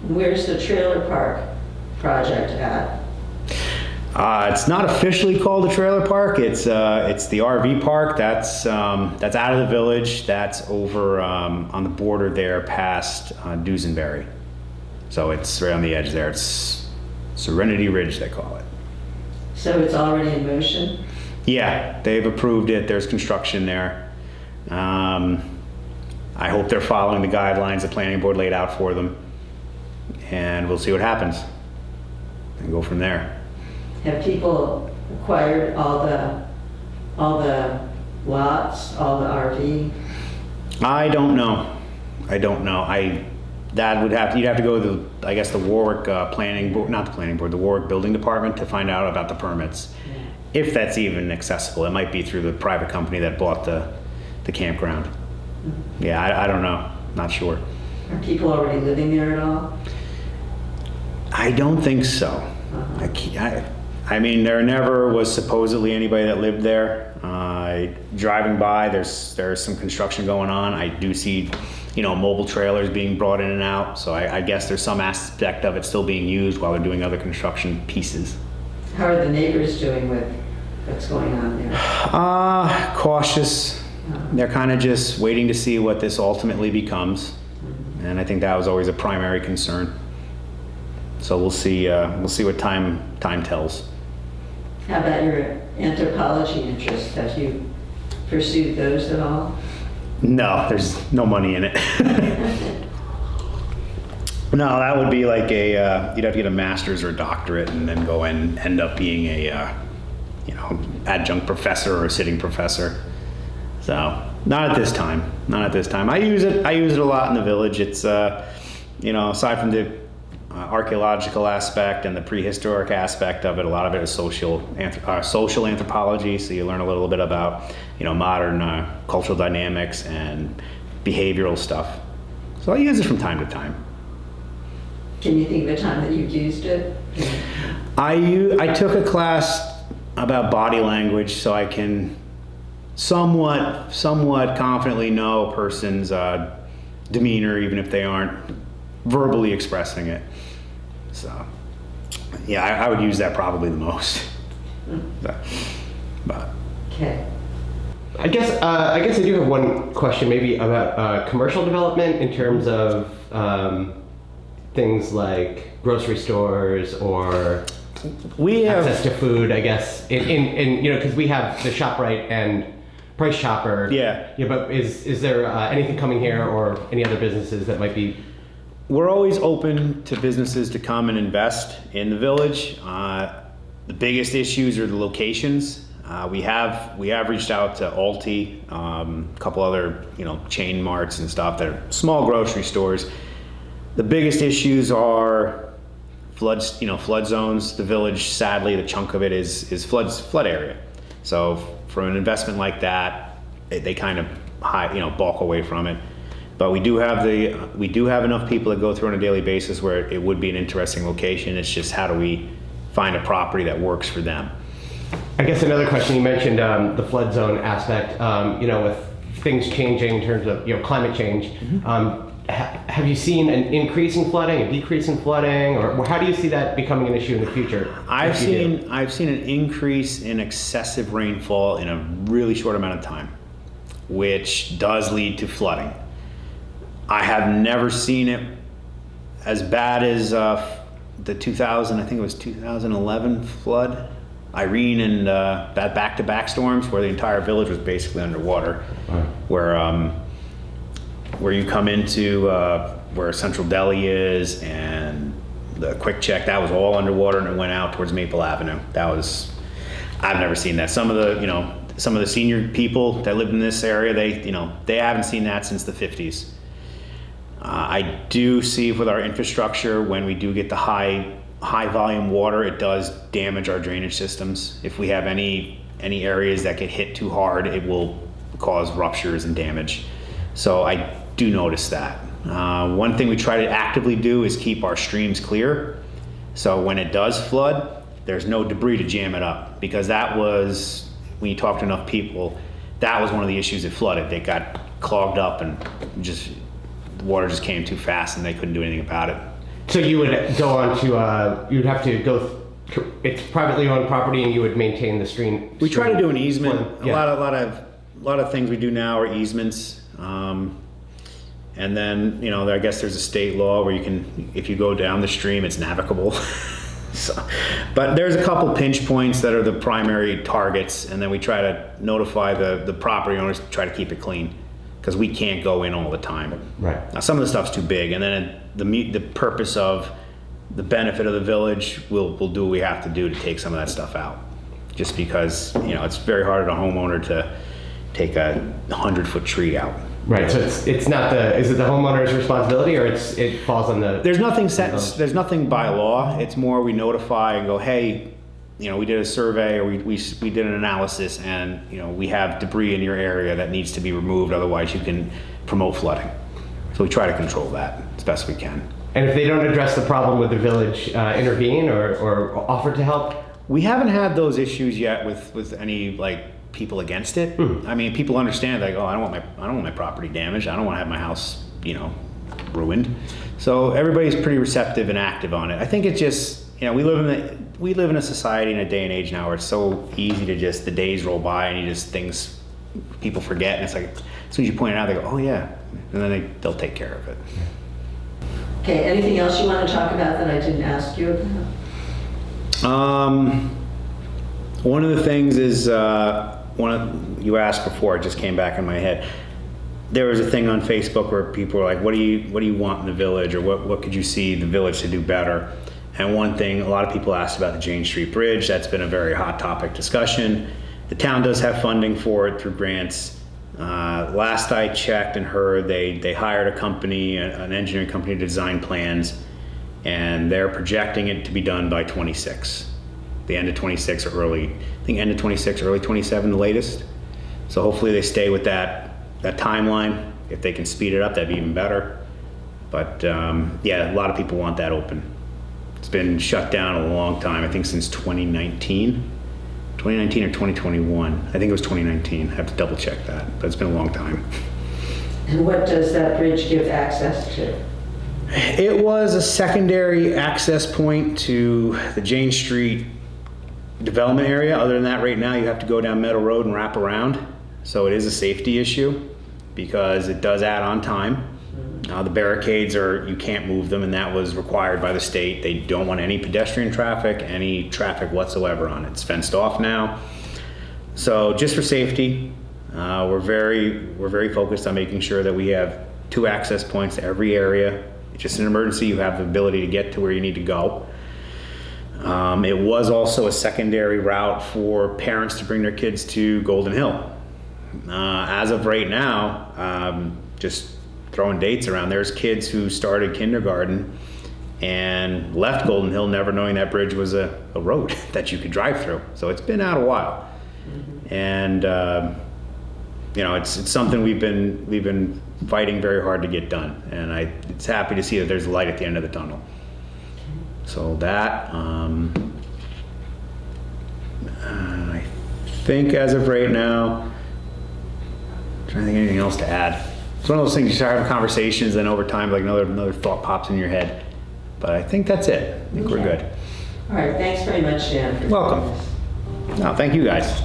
Where's the trailer park project at? It's not officially called a trailer park. It's the RV park. That's out of the village. That's over on the border there, past Duesenberry. So it's right on the edge there. It's Serenity Ridge, they call it. So it's already in motion? Yeah, they've approved it. There's construction there. I hope they're following the guidelines the planning board laid out for them, and we'll see what happens and go from there. Have people acquired all the lots, all the RV? I don't know. You'd have to go to I guess the Warwick planning board, not the planning board, the Warwick building department to find out about the permits. Yeah. If that's even accessible. It might be through the private company that bought the campground. Mm-hmm. Yeah, I don't know. Not sure. Are people already living there at all? I don't think so. Uh-huh. I mean, there never was supposedly anybody that lived there. Driving by, there's some construction going on. I do see, mobile trailers being brought in and out. So I guess there's some aspect of it still being used while they're doing other construction pieces. How are the neighbors doing with what's going on there? Cautious. They're kind of just waiting to see what this ultimately becomes. Mm-hmm. And I think that was always a primary concern. So we'll see what time tells. How about your anthropology interests? Have you pursued those at all? No, there's no money in it. No, that would be like you'd have to get a master's or a doctorate and then go and end up being a, adjunct professor or a sitting professor. So not at this time. I use it a lot in the village. It's, aside from the archaeological aspect and the prehistoric aspect of it, a lot of it is social anthropology. So you learn a little bit about, modern cultural dynamics and behavioral stuff. So I use it from time to time. Can you think of a time that you've used it? I took a class about body language, so I can somewhat confidently know a person's demeanor, even if they aren't verbally expressing it. So, yeah, I would use that probably the most. But Okay. I guess I do have one question, maybe about commercial development in terms of things like grocery stores or access to food. I guess in because we have the ShopRite and Price Chopper. Yeah. Yeah, but is there anything coming here or any other businesses that might be? We're always open to businesses to come and invest in the village. The biggest issues are the locations. We have reached out to Alti, a couple other chain marts and stuff that are small grocery stores. The biggest issues are floods, flood zones. The village, sadly, the chunk of it is flood area. So for an investment like that, they kind of balk away from it. But we do have enough people that go through on a daily basis where it would be an interesting location. It's just how do we find a property that works for them. I guess another question, you mentioned the flood zone aspect, with things changing in terms of climate change. Mm-hmm. Have you seen an increase in flooding, a decrease in flooding, or how do you see that becoming an issue in the future? I've seen an increase in excessive rainfall in a really short amount of time, which does lead to flooding. I have never seen it as bad as the 2011 flood, Irene, and that back-to-back storms where the entire village was basically underwater. Right. Where you come into where Central Deli is and the Quick Check, that was all underwater and it went out towards Maple Avenue. I've never seen that. Some of the senior people that lived in this area, they haven't seen that since the 50s. I do see with our infrastructure, when we do get the high volume water, it does damage our drainage systems. If we have any areas that get hit too hard, it will cause ruptures and damage. So I do notice that. One thing we try to actively do is keep our streams clear. So when it does flood, there's no debris to jam it up, because that was, when you talk to enough people, that was one of the issues that flooded. They got clogged up and the water just came too fast and they couldn't do anything about it. So you would go on to, you'd have to go, it's privately owned property and you would maintain the stream? We try to do an easement. Yeah. A lot of things we do now are easements. And then, I guess there's a state law where you can, if you go down the stream, it's navigable. So, but there's a couple pinch points that are the primary targets, and then we try to notify the property owners to try to keep it clean, because we can't go in all the time. Right. Now, some of the stuff's too big, and then the purpose of the benefit of the village, we'll do what we have to do to take some of that stuff out. Just because, it's very hard on a homeowner to take a 100-foot tree out. Right, so it's not is it the homeowner's responsibility, or it falls on the? There's nothing set, there's nothing by law. It's more we notify and go, hey, we did a survey, or we did an analysis, and we have debris in your area that needs to be removed, otherwise you can promote flooding. So we try to control that as best we can. And if they don't address the problem, would the village intervene or offer to help? We haven't had those issues yet with any people against it. I mean, people understand, I don't want my property damaged. I don't want to have my house, ruined. So everybody's pretty receptive and active on it. I think it's just, we live in a society in a day and age now where it's so easy to just, the days roll by and people forget, and it's like, as soon as you point it out, they go, oh yeah, and then they'll take care of it. Okay, anything else you want to talk about that I didn't ask you about? One of the things is, you asked before, it just came back in my head. There was a thing on Facebook where people were like, what do you want in the village, or what could you see the village to do better? And one thing, a lot of people asked about the Jane Street Bridge. That's been a very hot topic discussion. The town does have funding for it through grants. Last I checked and heard, they hired a company, an engineering company, to design plans, and they're projecting it to be done by 26. The end of 26 or end of 26, early 27, the latest. So hopefully they stay with that timeline. If they can speed it up, that'd be even better. But a lot of people want that open. It's been shut down a long time, I think since 2019 or 2021. I think it was 2019. I have to double check that, but it's been a long time. And what does that bridge give access to? It was a secondary access point to the Jane Street development area. Other than that, right now you have to go down Meadow Road and wrap around. So it is a safety issue because it does add on time. The barricades you can't move them, and that was required by the state. They don't want any pedestrian traffic, any traffic whatsoever on it. It's fenced off now. So just for safety, we're very focused on making sure that we have 2 access points to every area. It's just an emergency, you have the ability to get to where you need to go. It was also a secondary route for parents to bring their kids to Golden Hill. As of right now, just throwing dates around, there's kids who started kindergarten and left Golden Hill never knowing that bridge was a road that you could drive through. So it's been out a while. And it's something we've been fighting very hard to get done, and it's happy to see that there's a light at the end of the tunnel. So that, I think as of right now, I'm trying to think of anything else to add. It's one of those things you start having conversations, and over time, another thought pops in your head. But I think that's it. I think we're good. All right, thanks very much, Dan. Welcome. No, thank you guys.